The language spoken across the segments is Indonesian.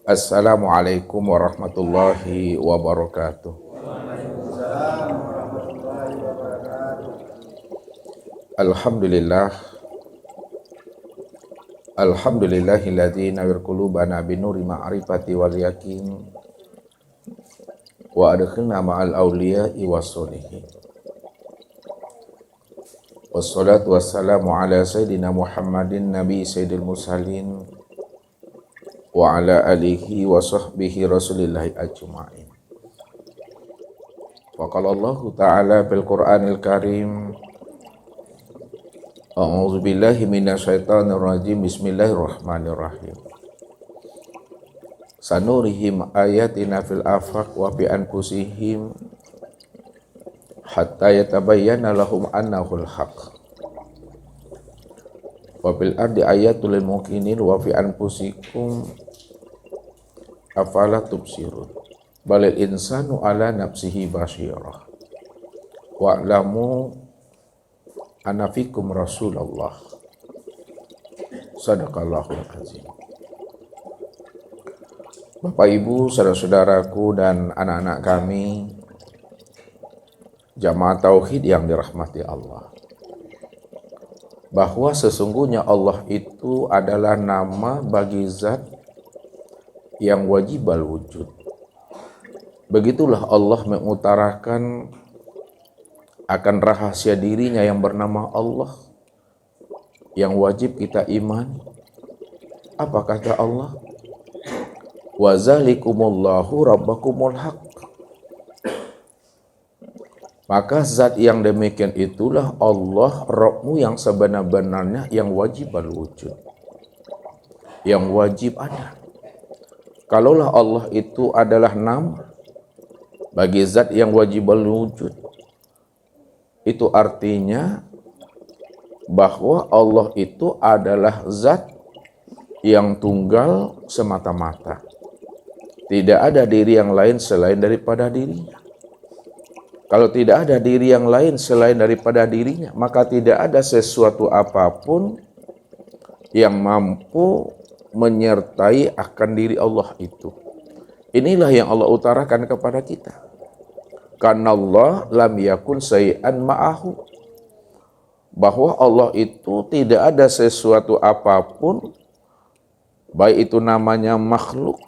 Assalamualaikum warahmatullahi wabarakatuh. Alhamdulillah. Alhamdulillahilladzi nawwir qulubana binuri ma'rifati wal yakin wa adkhilna ma'al awliya'i wassolihin. Wassalatu wassalamu ala sayyidina Muhammadin nabi sayyidil mursalin wa ala alihi wa sahbihi rasulillahi ajma'in. Wa qala Allah ta'ala fil Qur'anil Karim, a'udzu billahi minasyaitonir rajim, bismillahirrahmanirrahim. Sanurihim ayatina fil afaq wa bi anfusihim hatta yatabayyana lahum annahul haqq. Wa bil ardi ayatul lil muqinin wa fi anfusikum afala tubsirun. Balil insanu ala nafsihi basyirah. Wa'lamu anna fikum Rasulullah. Sadaqallahul azim. Bapak Ibu, saudara-saudaraku dan anak-anak kami, jamaah tauhid yang dirahmati Allah, bahwa sesungguhnya Allah itu adalah nama bagi zat yang wajib al-wujud. Begitulah Allah mengutarakan akan rahasia dirinya yang bernama Allah, yang wajib kita imani. Apa kata Allah? Wa zalikumullahu rabbakumul haq. Maka zat yang demikian itulah Allah Rabbmu yang sebenar-benarnya, yang wajib al-wujud, yang wajib ada. Kalaulah Allah itu adalah nama bagi zat yang wajib al-wujud, itu artinya bahwa Allah itu adalah zat yang tunggal semata-mata. Tidak ada diri yang lain selain daripada dirinya. Kalau tidak ada diri yang lain selain daripada dirinya, maka tidak ada sesuatu apapun yang mampu menyertai akan diri Allah itu. Inilah yang Allah utarakan kepada kita. Karena Allah lam yakun syai'an ma'ahu. Bahwa Allah itu tidak ada sesuatu apapun, baik itu namanya makhluk,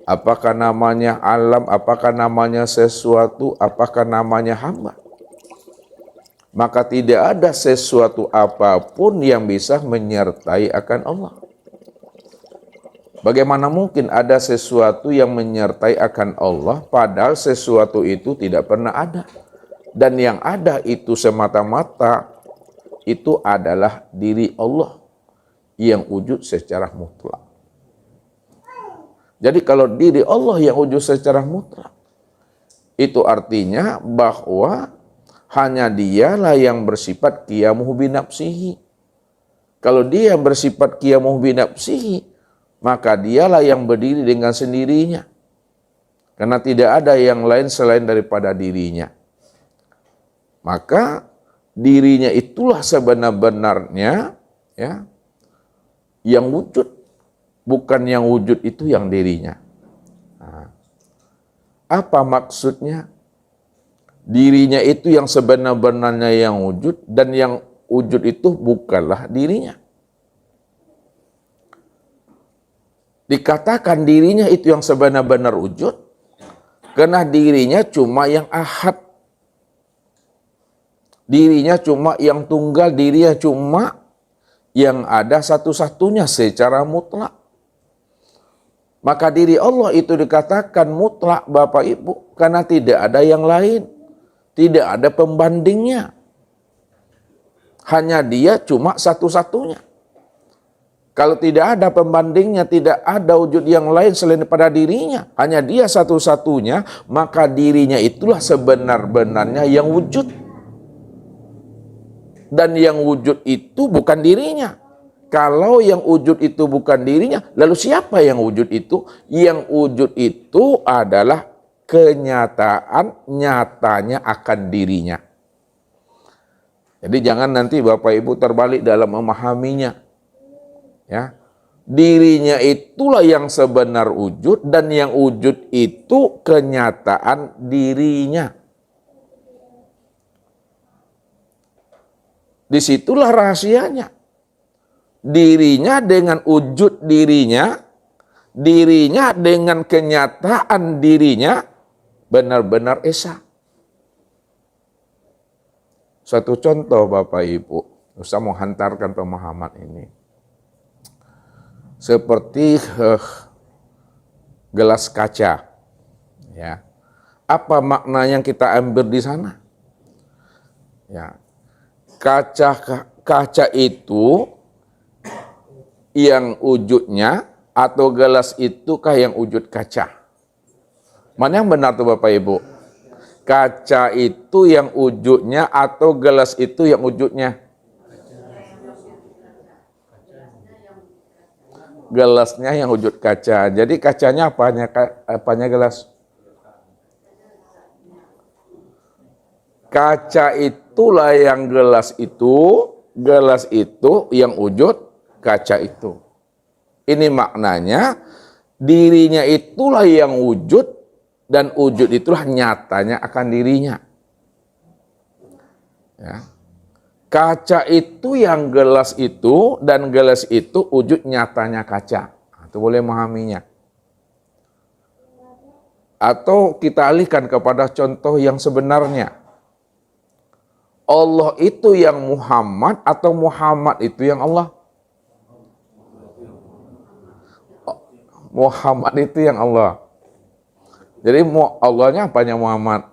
apakah namanya alam, apakah namanya sesuatu, apakah namanya hamba. Maka tidak ada sesuatu apapun yang bisa menyertai akan Allah. Bagaimana mungkin ada sesuatu yang menyertai akan Allah, padahal sesuatu itu tidak pernah ada. Dan yang ada itu semata-mata, itu adalah diri Allah yang wujud secara mutlak. Jadi kalau diri Allah yang wujud secara mutlak, itu artinya bahwa hanya dialah yang bersifat qiyamuh binafsihi. Kalau dia yang bersifat qiyamuh binafsihi, maka dialah yang berdiri dengan sendirinya. Karena tidak ada yang lain selain daripada dirinya. Maka dirinya itulah sebenar-benarnya, ya, yang wujud. Bukan yang wujud itu yang dirinya. Nah, apa maksudnya? Dirinya itu yang sebenar-benarnya yang wujud, dan yang wujud itu bukanlah dirinya. Dikatakan dirinya itu yang sebenar-benar wujud, karena dirinya cuma yang ahad. Dirinya cuma yang tunggal, dirinya cuma yang ada satu-satunya secara mutlak. Maka diri Allah itu dikatakan mutlak, Bapak Ibu, karena tidak ada yang lain. Tidak ada pembandingnya. Hanya dia cuma satu-satunya. Kalau tidak ada pembandingnya, tidak ada wujud yang lain selain daripada dirinya, hanya dia satu-satunya, maka dirinya itulah sebenar-benarnya yang wujud. Dan yang wujud itu bukan dirinya. Kalau yang wujud itu bukan dirinya, lalu siapa yang wujud itu? Yang wujud itu adalah kenyataan nyatanya akan dirinya. Jadi jangan nanti Bapak Ibu terbalik dalam memahaminya. Ya, Dirinya itulah yang sebenar wujud, dan yang wujud itu kenyataan dirinya. Disitulah rahasianya. Dirinya dengan wujud dirinya, dirinya dengan kenyataan dirinya, benar-benar esa. Satu contoh Bapak Ibu, saya mau hantarkan pemahaman ini. Seperti gelas kaca, ya. Apa makna yang kita ambil di sana? Ya, kaca itu yang wujudnya, atau gelas itukah yang wujud kaca? Mana yang benar tuh Bapak Ibu? Kaca itu yang wujudnya atau gelas itu yang wujudnya? Gelasnya yang wujud kaca. Jadi kacanya apanya gelas? Kaca itulah yang gelas itu yang wujud kaca itu. Ini maknanya, dirinya itulah yang wujud, dan wujud itulah nyatanya akan dirinya. Ya. Kaca itu yang gelas itu, dan gelas itu wujud nyatanya kaca. Itu boleh memahaminya. Atau kita alihkan kepada contoh yang sebenarnya. Allah itu yang Muhammad atau Muhammad itu yang Allah? Muhammad itu yang Allah. Jadi Allahnya apanya Muhammad?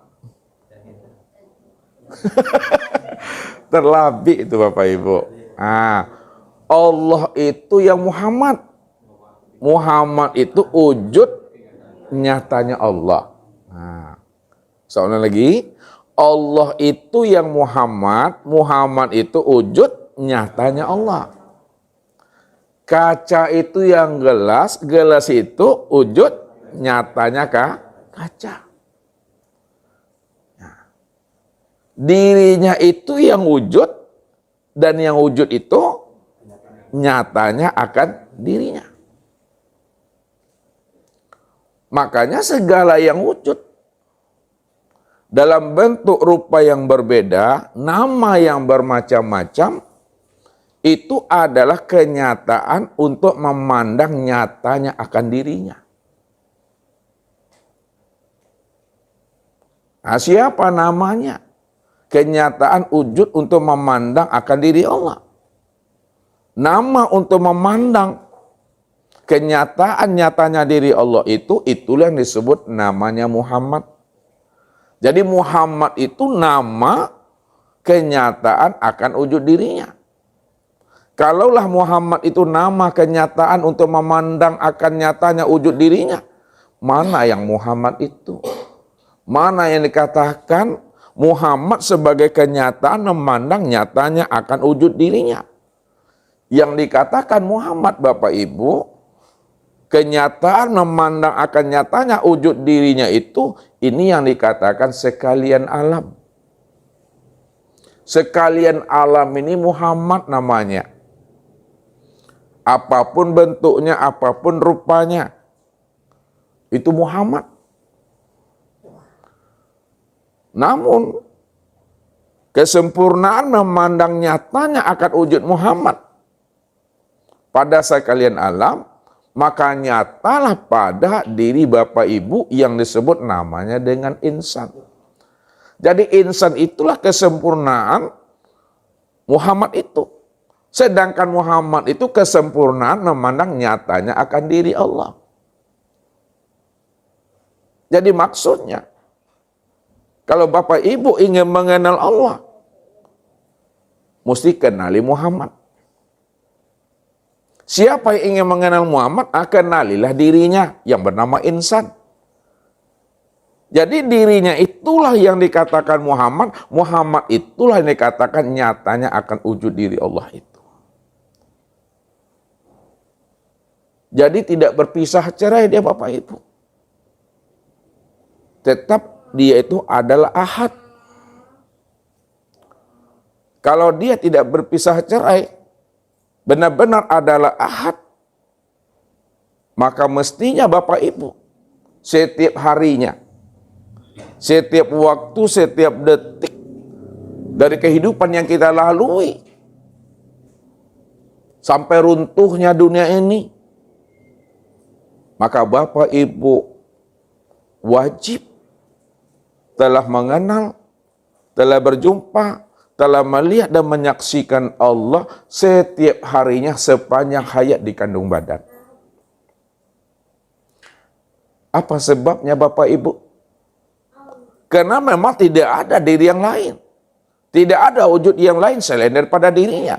Terlebih itu Bapak Ibu. Allah itu yang Muhammad. Muhammad itu wujud nyatanya Allah. Soalnya lagi, Allah itu yang Muhammad. Muhammad itu wujud nyatanya Allah. Kaca itu yang gelas. Gelas itu wujud nyatanya kaca. Dirinya itu yang wujud, dan yang wujud itu nyatanya akan dirinya. Makanya segala yang wujud dalam bentuk rupa yang berbeda, nama yang bermacam-macam, itu adalah kenyataan untuk memandang nyatanya akan dirinya. Siapa namanya? Kenyataan wujud untuk memandang akan diri Allah. Nama untuk memandang kenyataan nyatanya diri Allah itulah yang disebut namanya Muhammad. Jadi Muhammad itu nama kenyataan akan wujud dirinya. Kalaulah Muhammad itu nama kenyataan untuk memandang akan nyatanya wujud dirinya, mana yang Muhammad itu? Mana yang dikatakan Muhammad sebagai kenyataan memandang nyatanya akan wujud dirinya? Yang dikatakan Muhammad Bapak Ibu, kenyataan memandang akan nyatanya wujud dirinya itu, ini yang dikatakan sekalian alam. Sekalian alam ini Muhammad namanya. Apapun bentuknya, apapun rupanya, itu Muhammad. Namun, kesempurnaan memandang nyatanya akan wujud Muhammad pada sekalian alam, maka nyatalah pada diri Bapak Ibu yang disebut namanya dengan insan. Jadi insan itulah kesempurnaan Muhammad itu. Sedangkan Muhammad itu kesempurnaan memandang nyatanya akan diri Allah. Jadi maksudnya, kalau Bapak Ibu ingin mengenal Allah, mesti kenali Muhammad. Siapa yang ingin mengenal Muhammad, kenalilah dirinya yang bernama insan. Jadi dirinya itulah yang dikatakan Muhammad, Muhammad itulah yang dikatakan nyatanya akan wujud diri Allah itu. Jadi tidak berpisah cerai dia Bapak Ibu. Tetap dia itu adalah ahad. Kalau dia tidak berpisah cerai, benar-benar adalah ahad, Maka mestinya Bapak Ibu, setiap harinya, setiap waktu, setiap detik dari kehidupan yang kita lalui, sampai runtuhnya dunia ini, maka Bapak Ibu wajib telah mengenal, telah berjumpa, telah melihat dan menyaksikan Allah setiap harinya sepanjang hayat di kandung badan. Apa sebabnya Bapak Ibu? Karena memang tidak ada diri yang lain. Tidak ada wujud yang lain selain daripada dirinya.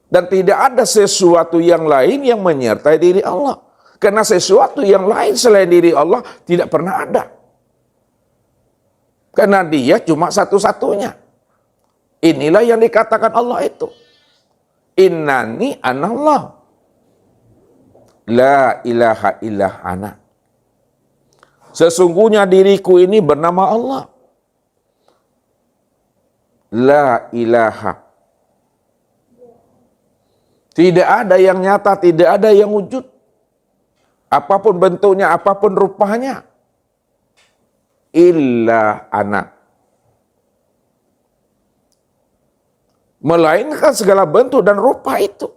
Dan tidak ada sesuatu yang lain yang menyertai diri Allah. Karena sesuatu yang lain selain diri Allah tidak pernah ada. Karena dia cuma satu-satunya. Inilah yang dikatakan Allah itu. Innani anallah. La ilaha illa ana. Sesungguhnya diriku ini bernama Allah. La ilaha. Tidak ada yang nyata, tidak ada yang wujud. Apapun bentuknya, apapun rupanya. Illa ana. Melainkan segala bentuk dan rupa itu.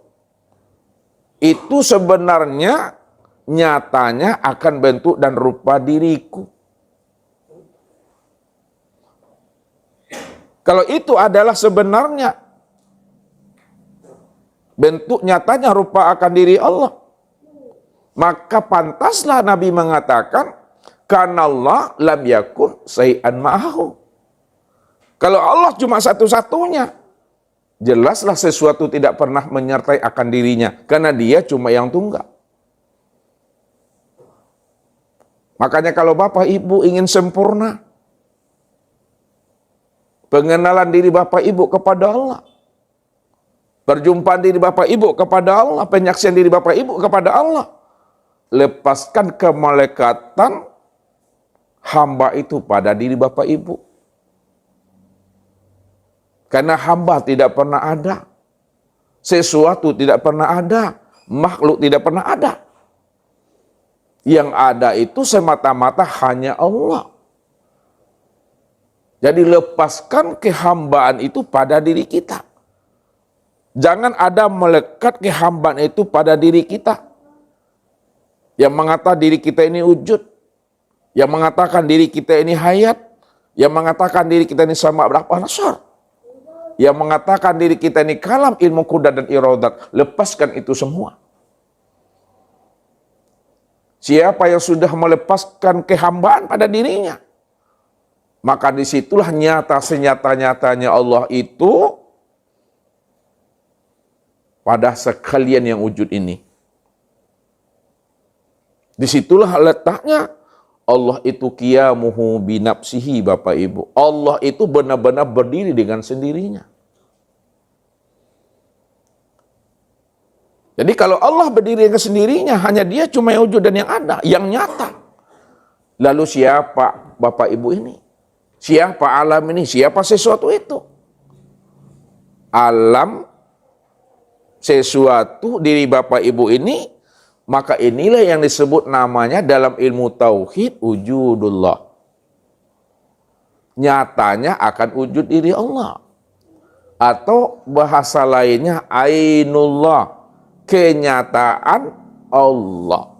Itu sebenarnya nyatanya akan bentuk dan rupa diriku. Kalau itu adalah sebenarnya bentuk nyatanya rupa akan diri Allah, maka pantaslah Nabi mengatakan, kanallah lam yakun syai'an ma'ahu. Kalau Allah cuma satu-satunya, jelaslah sesuatu tidak pernah menyertai akan dirinya, karena dia cuma yang tunggal. Makanya kalau Bapak Ibu ingin sempurna, pengenalan diri Bapak Ibu kepada Allah, perjumpaan diri Bapak Ibu kepada Allah, penyaksian diri Bapak Ibu kepada Allah, lepaskan kemalekatan hamba itu pada diri Bapak Ibu. Karena hamba tidak pernah ada, sesuatu tidak pernah ada, makhluk tidak pernah ada. Yang ada itu semata-mata hanya Allah. Jadi lepaskan kehambaan itu pada diri kita. Jangan ada melekat kehambaan itu pada diri kita. Yang mengatakan diri kita ini wujud. Yang mengatakan diri kita ini hayat. Yang mengatakan diri kita ini sama berapa nasar. Yang mengatakan diri kita ini kalam, ilmu qudrat dan iradat. Lepaskan itu semua. Siapa yang sudah melepaskan kehambaan pada dirinya, maka disitulah nyata senyata-nyatanya Allah itu pada sekalian yang wujud ini. Disitulah letaknya Allah itu qiyamuhu binafsihi Bapak Ibu. Allah itu benar-benar berdiri dengan sendirinya. Jadi kalau Allah berdiri dengan sendirinya, hanya dia cuma yang wujud dan yang ada, yang nyata. Lalu siapa Bapak Ibu ini? Siapa alam ini? Siapa sesuatu itu? Alam, sesuatu, diri Bapak Ibu ini, maka inilah yang disebut namanya dalam ilmu tauhid wujudullah. Nyatanya akan wujud diri Allah. Atau bahasa lainnya ainullah. Kenyataan Allah.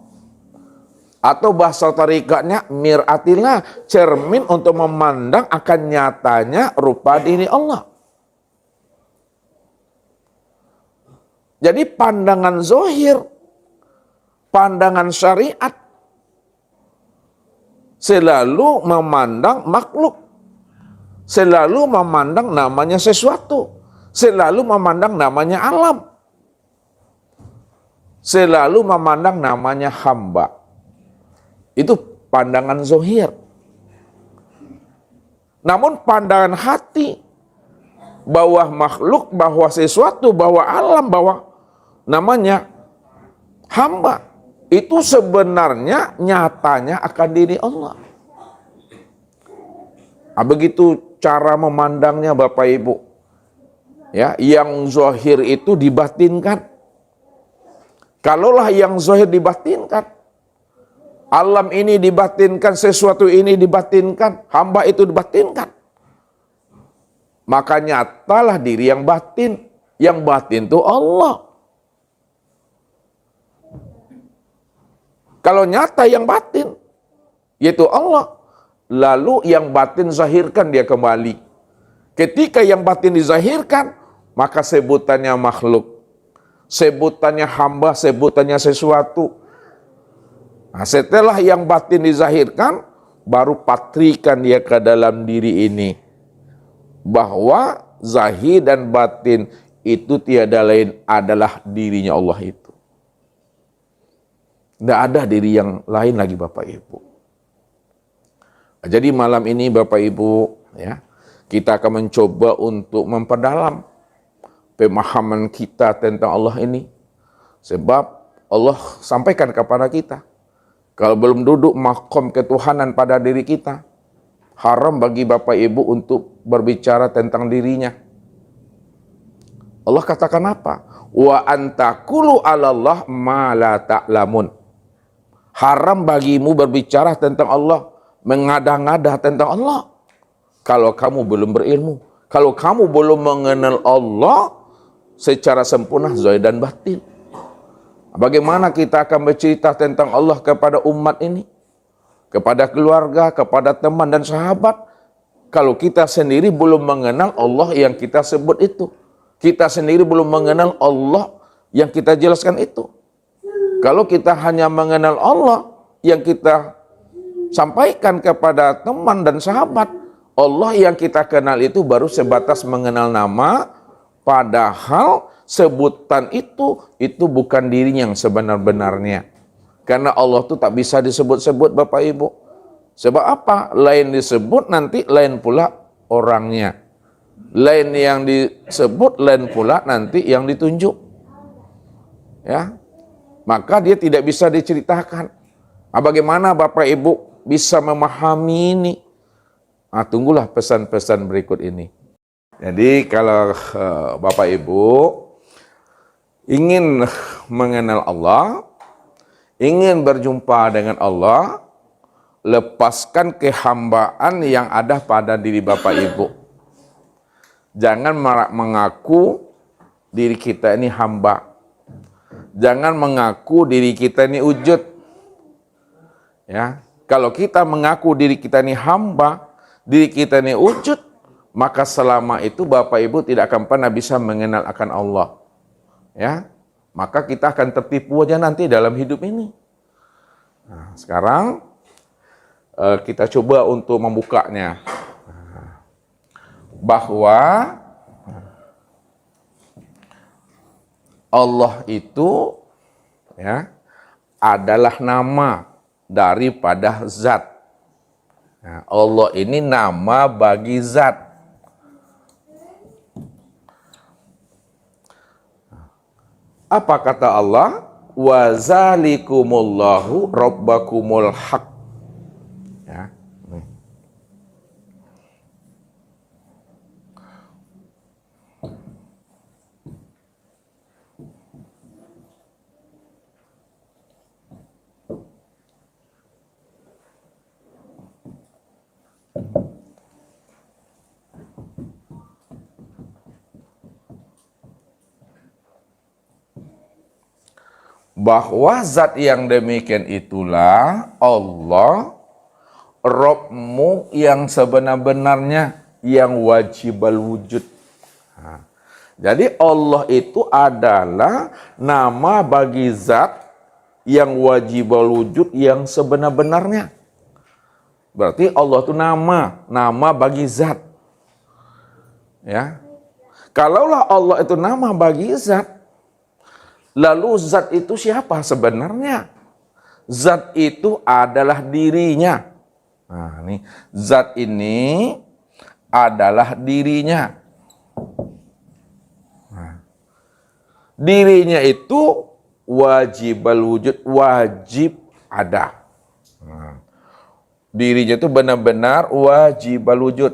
Atau bahasa tarikatnya miratillah, cermin untuk memandang akan nyatanya rupa diri Allah. Jadi pandangan zohir, pandangan syariat selalu memandang makhluk, selalu memandang namanya sesuatu, selalu memandang namanya alam, selalu memandang namanya hamba. Itu pandangan zohir. Namun pandangan hati, bahwa makhluk, bahwa sesuatu, bahwa alam, bahwa namanya hamba, itu sebenarnya nyatanya akan diri Allah. Nah, begitu cara memandangnya Bapak Ibu. Ya, yang zohir itu dibatinkan. Kalaulah yang zahir dibatinkan, alam ini dibatinkan, sesuatu ini dibatinkan, hamba itu dibatinkan, maka nyatalah diri yang batin. Yang batin itu Allah. Kalau nyata yang batin, yaitu Allah, lalu yang batin zahirkan dia kembali. Ketika yang batin dizahirkan, maka sebutannya makhluk, sebutannya hamba, sebutannya sesuatu. Nah, setelah yang batin dizahirkan, baru patrikan dia ke dalam diri ini, bahwa zahir dan batin itu tiada lain adalah dirinya Allah itu. Tidak ada diri yang lain lagi Bapak Ibu. Jadi malam ini Bapak Ibu, ya, kita akan mencoba untuk memperdalam pemahaman kita tentang Allah ini. Sebab Allah sampaikan kepada kita, kalau belum duduk makom ketuhanan pada diri kita, haram bagi Bapak Ibu untuk berbicara tentang dirinya. Allah katakan apa? Wa antakulu 'alallah ma la ta'lamun. Haram bagimu berbicara tentang Allah, mengada-ngada tentang Allah, kalau kamu belum berilmu, kalau kamu belum mengenal Allah secara sempurna zahir dan batin. Bagaimana kita akan bercerita tentang Allah kepada umat ini, kepada keluarga, kepada teman dan sahabat, kalau kita sendiri belum mengenal Allah yang kita sebut itu? Kita sendiri belum mengenal Allah yang kita jelaskan itu. Kalau kita hanya mengenal Allah yang kita sampaikan kepada teman dan sahabat, Allah yang kita kenal itu baru sebatas mengenal nama, padahal sebutan itu bukan dirinya yang sebenar-benarnya. Karena Allah itu tak bisa disebut-sebut Bapak Ibu. Sebab apa? Lain disebut nanti lain pula orangnya. Lain yang disebut, lain pula nanti yang ditunjuk. Ya, maka dia tidak bisa diceritakan. Nah, bagaimana Bapak Ibu bisa memahami ini? Nah, tunggulah pesan-pesan berikut ini. Jadi kalau Bapak Ibu ingin mengenal Allah, ingin berjumpa dengan Allah, lepaskan kehambaan yang ada pada diri Bapak Ibu. Jangan mengaku diri kita ini hamba. Jangan mengaku diri kita ini wujud. Ya, kalau kita mengaku diri kita ini hamba, diri kita ini wujud, maka selama itu Bapak Ibu tidak akan pernah bisa mengenal akan Allah. Ya, maka kita akan tertipu aja nanti dalam hidup ini. Nah, sekarang kita coba untuk membukanya. Bahwa Allah itu, ya, adalah nama daripada zat. Nah, Allah ini nama bagi zat. Apa kata Allah? Wa zalikumullahu rabbakumul haq. Ya. Bahwa zat yang demikian itulah Allah, Rabbmu yang sebenar-benarnya, yang wajibal wujud. Nah, jadi Allah itu adalah nama bagi zat yang wajibal wujud, yang sebenar-benarnya. Berarti Allah itu nama bagi zat. Ya. Kalaulah Allah itu nama bagi zat, lalu zat itu siapa sebenarnya? Zat itu adalah dirinya. Nah, ini zat ini adalah dirinya. Nah, dirinya itu wajibal wujud, wajib ada. Nah, dirinya itu benar-benar wajibal wujud.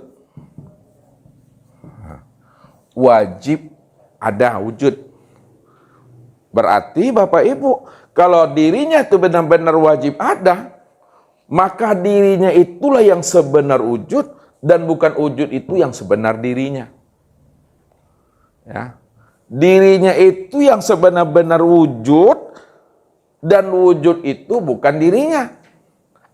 Nah, wajib ada, wujud. Berarti Bapak Ibu, kalau dirinya itu benar-benar wajib ada, maka dirinya itulah yang sebenar wujud dan bukan wujud itu yang sebenar dirinya. Ya. Dirinya itu yang sebenar-benar wujud dan wujud itu bukan dirinya.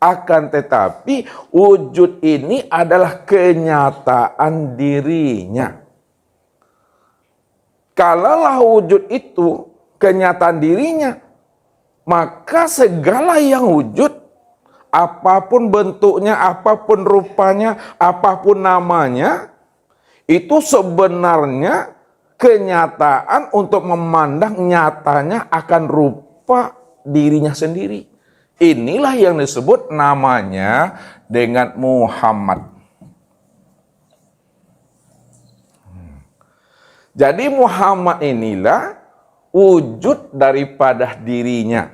Akan tetapi wujud ini adalah kenyataan dirinya. Kalaulah wujud itu kenyataan dirinya, maka segala yang wujud, apapun bentuknya, apapun rupanya, apapun namanya, itu sebenarnya kenyataan untuk memandang nyatanya akan rupa dirinya sendiri. Inilah yang disebut namanya dengan Muhammad. Jadi Muhammad inilah wujud daripada dirinya.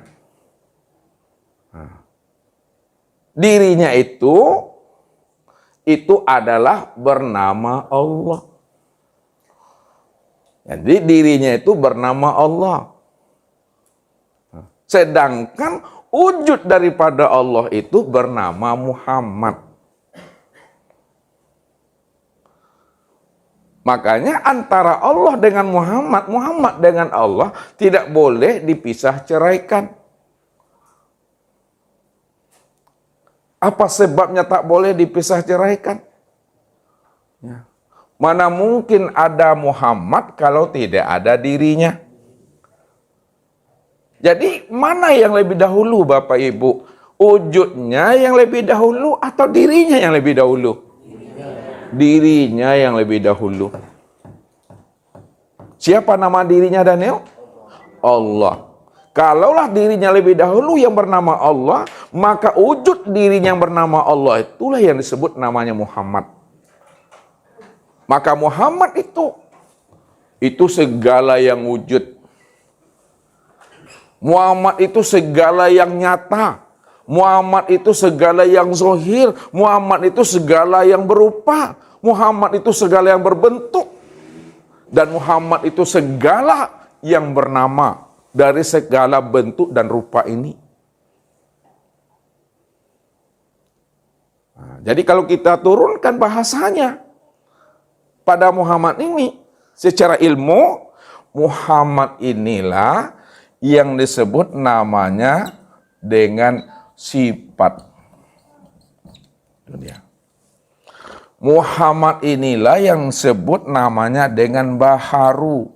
Dirinya itu adalah bernama Allah. Jadi dirinya itu bernama Allah. Sedangkan wujud daripada Allah itu bernama Muhammad. Makanya antara Allah dengan Muhammad, Muhammad dengan Allah tidak boleh dipisah ceraikan. Apa sebabnya tak boleh dipisah ceraikan? Ya. Mana mungkin ada Muhammad kalau tidak ada dirinya? Jadi mana yang lebih dahulu Bapak Ibu? Wujudnya yang lebih dahulu atau dirinya yang lebih dahulu? Dirinya yang lebih dahulu. Siapa nama dirinya Daniel? Allah. Kalaulah dirinya lebih dahulu yang bernama Allah, maka wujud dirinya yang bernama Allah itulah yang disebut namanya Muhammad. Maka Muhammad itu segala yang wujud. Muhammad itu segala yang nyata. Muhammad itu segala yang zahir. Muhammad itu segala yang berupa. Muhammad itu segala yang berbentuk. Dan Muhammad itu segala yang bernama dari segala bentuk dan rupa ini. Nah, jadi kalau kita turunkan bahasanya pada Muhammad ini, secara ilmu, Muhammad inilah yang disebut namanya dengan sifat. Itu dia. Muhammad inilah yang disebut namanya dengan baharu.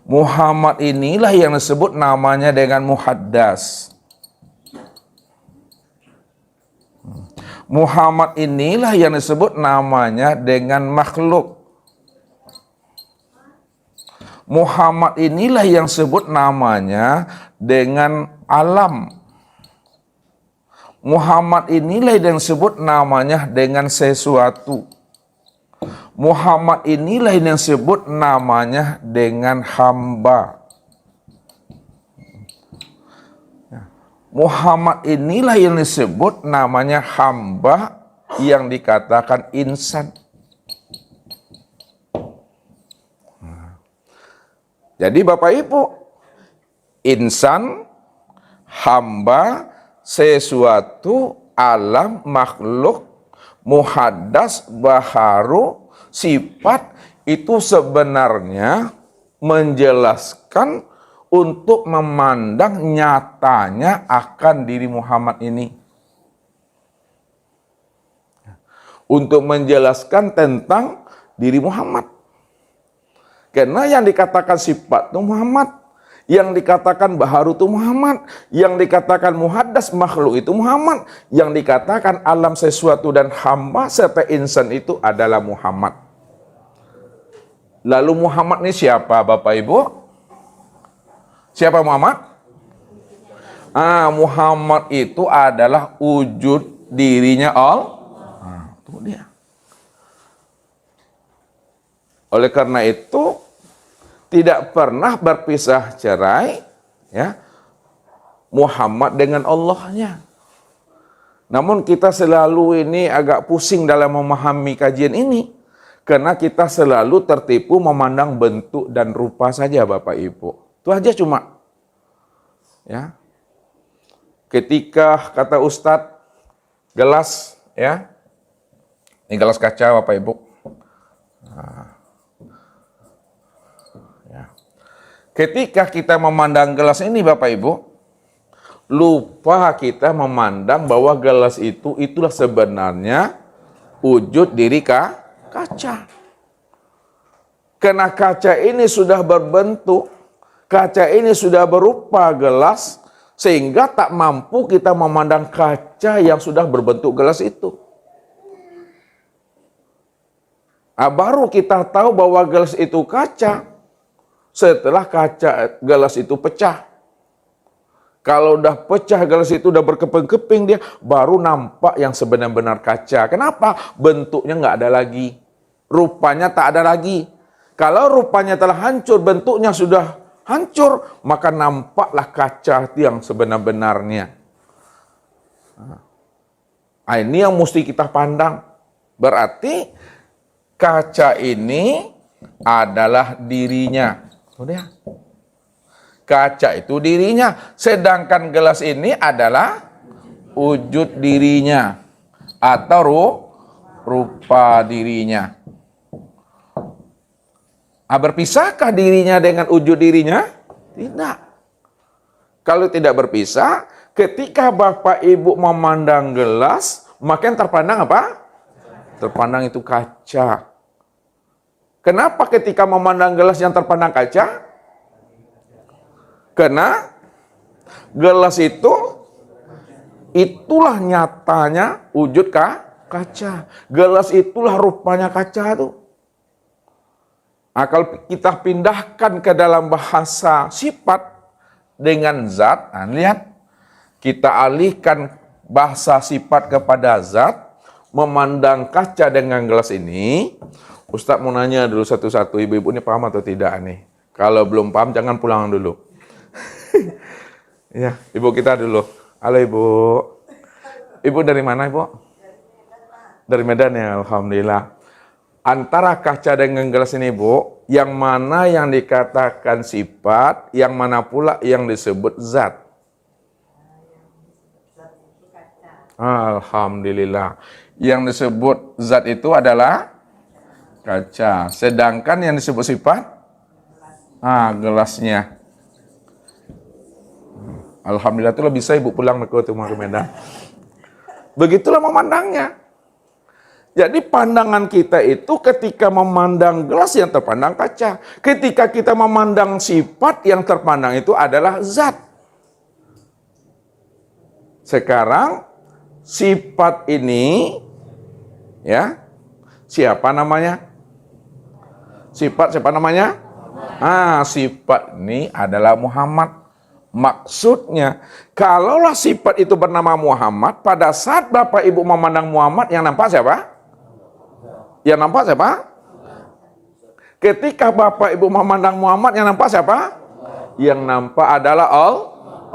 Muhammad inilah yang disebut namanya dengan muhaddas. Muhammad inilah yang disebut namanya dengan makhluk. Muhammad inilah yang disebut namanya dengan alam. Muhammad inilah yang disebut namanya dengan sesuatu. Muhammad inilah yang disebut namanya dengan hamba. Muhammad inilah yang disebut namanya hamba yang dikatakan insan. Jadi Bapak Ibu, insan, hamba, sesuatu, alam, makhluk, muhaddas, baharu, sifat itu sebenarnya menjelaskan untuk memandang nyatanya akan diri Muhammad ini. Untuk menjelaskan tentang diri Muhammad. Karena yang dikatakan sifat itu Muhammad, yang dikatakan baharu itu Muhammad, yang dikatakan muhaddas makhluk itu Muhammad, yang dikatakan alam sesuatu dan hamba serta insan itu adalah Muhammad. Lalu Muhammad ini siapa Bapak Ibu? Siapa Muhammad? Muhammad itu adalah wujud dirinya Allah. Itu dia. Oleh karena itu tidak pernah berpisah cerai ya Muhammad dengan Allahnya. Namun kita selalu ini agak pusing dalam memahami kajian ini karena kita selalu tertipu memandang bentuk dan rupa saja Bapak Ibu. Itu aja cuma. Ya. Ketika kata Ustadz, gelas, ya, ini gelas kaca Bapak Ibu. Nah. Ya. Ketika kita memandang gelas ini Bapak Ibu, lupa kita memandang bahwa gelas itu itulah sebenarnya wujud diri kaca. Karena kaca ini sudah berbentuk, kaca ini sudah berupa gelas, sehingga tak mampu kita memandang kaca yang sudah berbentuk gelas itu. Baru kita tahu bahwa gelas itu kaca setelah kaca gelas itu pecah. Kalau udah pecah gelas itu udah berkeping-keping dia, baru nampak yang sebenar-benar kaca. Kenapa? Bentuknya nggak ada lagi, rupanya tak ada lagi. Kalau rupanya telah hancur, bentuknya sudah hancur, maka nampaklah kaca yang sebenar-benarnya. Nah, ini yang mesti kita pandang. Berarti kaca ini adalah dirinya. Udah. Kaca itu dirinya, sedangkan gelas ini adalah wujud dirinya atau rupa dirinya. Berpisahkah dirinya dengan wujud dirinya? Tidak. Kalau tidak berpisah, ketika Bapak Ibu memandang gelas, maka yang terpandang apa? Terpandang itu kaca. Kenapa ketika memandang gelas yang terpandang kaca? Karena gelas itu itulah nyatanya wujud kaca. Gelas itulah rupanya kaca itu. Nah, kalau kita pindahkan ke dalam bahasa sifat dengan zat, nah, lihat, kita alihkan bahasa sifat kepada zat, memandang kaca dengan gelas ini. Ustadz mau nanya dulu satu-satu, ibu-ibu ini paham atau tidak nih? Kalau belum paham jangan pulang dulu. Ya, ibu kita dulu. Halo ibu. Ibu dari mana ibu? Dari Medan ya, alhamdulillah. Antara kaca dengan gelas ini Bu, yang mana yang dikatakan sifat, yang mana pula yang disebut zat? Alhamdulillah. Yang disebut zat itu adalah kaca. Sedangkan yang disebut sifat, gelasnya. Alhamdulillah itulah bisa ibu pulang ke Medan. Begitulah memandangnya. Jadi pandangan kita itu ketika memandang gelas yang terpandang kaca. Ketika kita memandang sifat yang terpandang itu adalah zat. Sekarang sifat ini ya, siapa namanya? Sifat siapa namanya? Sifat ini adalah Muhammad. Maksudnya, kalaulah sifat itu bernama Muhammad, pada saat Bapak Ibu memandang Muhammad, yang nampak siapa? Yang nampak siapa? Ketika Bapak Ibu memandang Muhammad, yang nampak siapa? Yang nampak adalah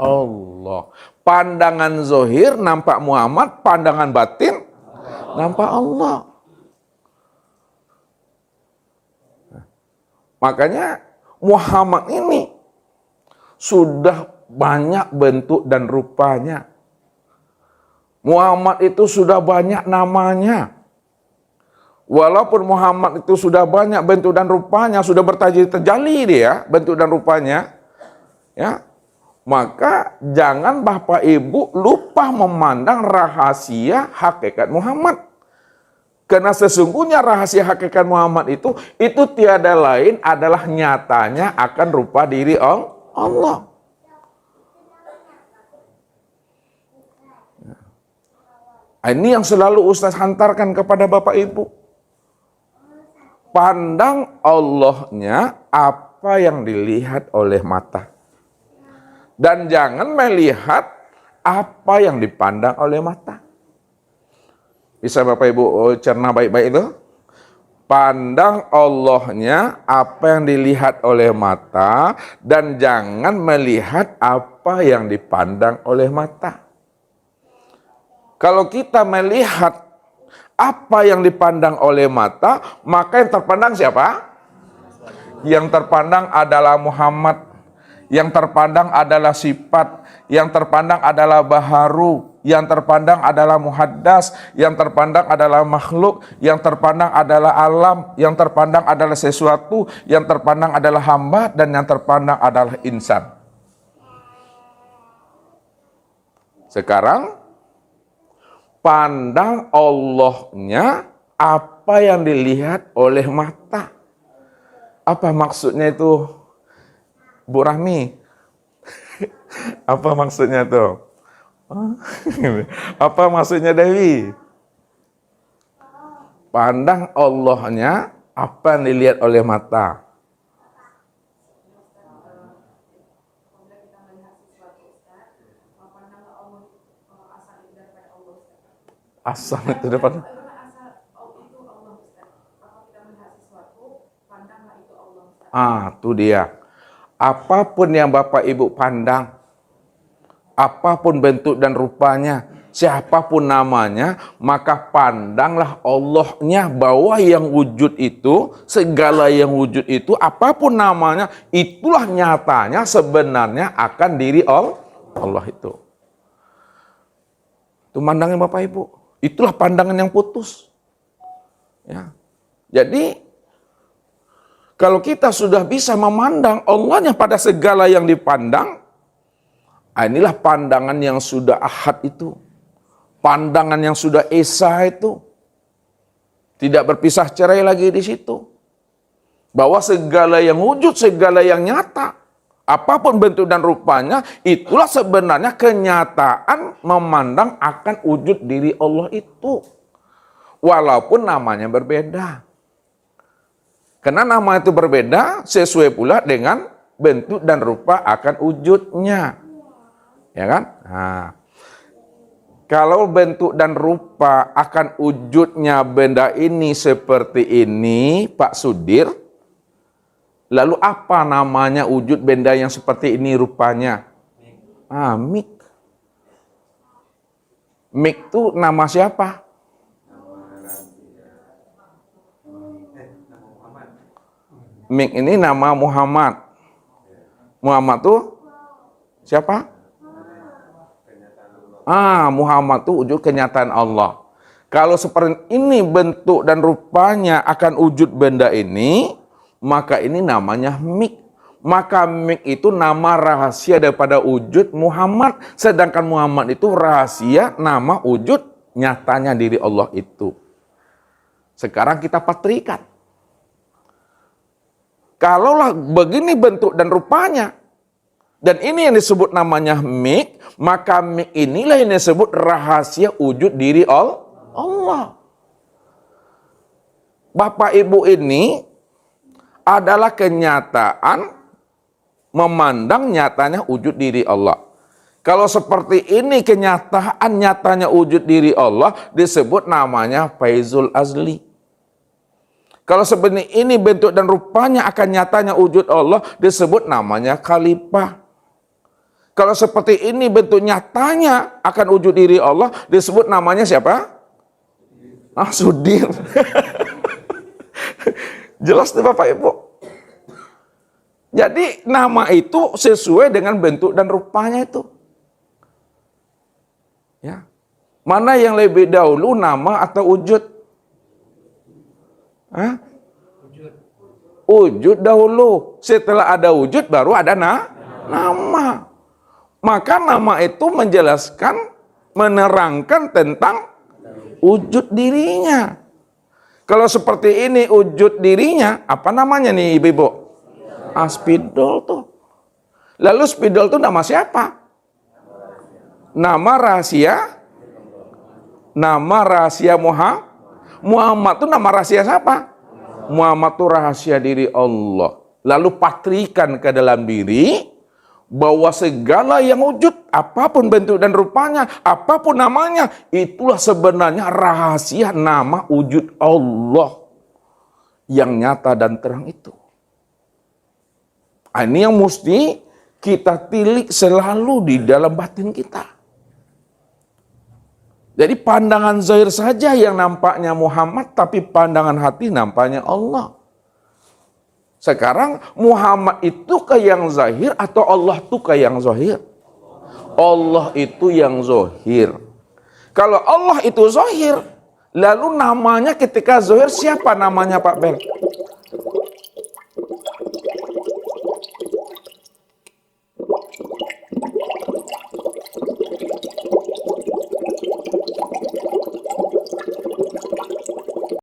Allah. Pandangan zohir nampak Muhammad, pandangan batin nampak Allah. Makanya Muhammad ini sudah banyak bentuk dan rupanya. Muhammad itu sudah banyak namanya. Walaupun Muhammad itu sudah banyak bentuk dan rupanya, sudah terjali dia bentuk dan rupanya, ya, maka jangan Bapak Ibu lupa memandang rahasia hakikat Muhammad. Karena sesungguhnya rahasia hakikat Muhammad itu tiada lain adalah nyatanya akan rupa diri Allah. Ini yang selalu Ustaz hantarkan kepada Bapak Ibu. Pandang Allahnya apa yang dilihat oleh mata. Dan jangan melihat apa yang dipandang oleh mata. Bisa Bapak Ibu cerna baik-baik itu? Pandang Allahnya apa yang dilihat oleh mata dan jangan melihat apa yang dipandang oleh mata. Kalau kita melihat apa yang dipandang oleh mata, maka yang terpandang siapa? Yang terpandang adalah Muhammad. yang terpandang adalah sifat, yang terpandang adalah baharu, yang terpandang adalah muhaddas, yang terpandang adalah makhluk, yang terpandang adalah alam, yang terpandang adalah sesuatu, yang terpandang adalah hamba, dan yang terpandang adalah insan. Sekarang, pandang Allahnya apa yang dilihat oleh mata. Apa maksudnya itu, Bu Rahmi? Apa maksudnya tuh? Apa maksudnya Dewi? Pandang Allahnya apa yang dilihat oleh mata. Asal itu depan. Tuh dia. Apapun yang Bapak Ibu pandang, apapun bentuk dan rupanya, siapapun namanya, maka pandanglah Allahnya, bahwa yang wujud itu, segala yang wujud itu, apapun namanya, itulah nyatanya sebenarnya akan diri Allah itu. Itu pandangan Bapak Ibu. Itulah pandangan yang putus. Ya. Jadi, kalau kita sudah bisa memandang Allahnya pada segala yang dipandang, inilah pandangan yang sudah ahad itu. Pandangan yang sudah esa itu. Tidak berpisah cerai lagi di situ. Bahwa segala yang wujud, segala yang nyata, apapun bentuk dan rupanya, itulah sebenarnya kenyataan memandang akan wujud diri Allah itu. Walaupun namanya berbeda. Karena nama itu berbeda, sesuai pula dengan bentuk dan rupa akan wujudnya. Ya kan? Nah, kalau bentuk dan rupa akan wujudnya benda ini seperti ini, Pak Sudir, lalu apa namanya wujud benda yang seperti ini rupanya? Mik. Mik itu nama siapa? Mik ini nama Muhammad. Muhammad tuh siapa? Muhammad tuh wujud kenyataan Allah. Kalau seperti ini bentuk dan rupanya akan wujud benda ini, maka ini namanya Mik. Maka Mik itu nama rahasia daripada wujud Muhammad. Sedangkan Muhammad itu rahasia nama wujud nyatanya diri Allah itu. Sekarang kita patrikan. Kalaulah begini bentuk dan rupanya, dan ini yang disebut namanya Mik, maka Mik inilah yang disebut rahasia wujud diri Allah. Bapak Ibu ini adalah kenyataan memandang nyatanya wujud diri Allah. Kalau seperti ini kenyataan nyatanya wujud diri Allah, disebut namanya Faizul Azli. Kalau sebenarnya ini bentuk dan rupanya akan nyatanya wujud Allah, disebut namanya Khalifah. Kalau seperti ini bentuk nyatanya akan wujud diri Allah, disebut namanya siapa? Sudir. Jelas tuh Bapak Ibu. Jadi nama itu sesuai dengan bentuk dan rupanya itu. Ya. Mana yang lebih dahulu, nama atau wujud? Wujud dahulu. Setelah ada wujud baru ada nama. Maka nama itu menjelaskan, menerangkan tentang wujud dirinya. Kalau seperti ini wujud dirinya, apa namanya nih Ibu-ibu? Spidol tuh. Lalu spidol itu nama siapa? Nama rahasia. Nama rahasia Muhammad itu nama rahasia siapa? Muhammad itu rahasia diri Allah. Lalu patrikan ke dalam diri bahwa segala yang wujud, apapun bentuk dan rupanya, apapun namanya, itulah sebenarnya rahasia nama wujud Allah yang nyata dan terang itu. Ini yang mesti kita tilik selalu di dalam batin kita. Jadi pandangan zahir saja yang nampaknya Muhammad, tapi pandangan hati nampaknya Allah. Sekarang Muhammad itu ke yang zahir atau Allah itu ke yang zahir? Allah itu yang zahir. Kalau Allah itu zahir, lalu namanya ketika zahir siapa namanya Pak Bel?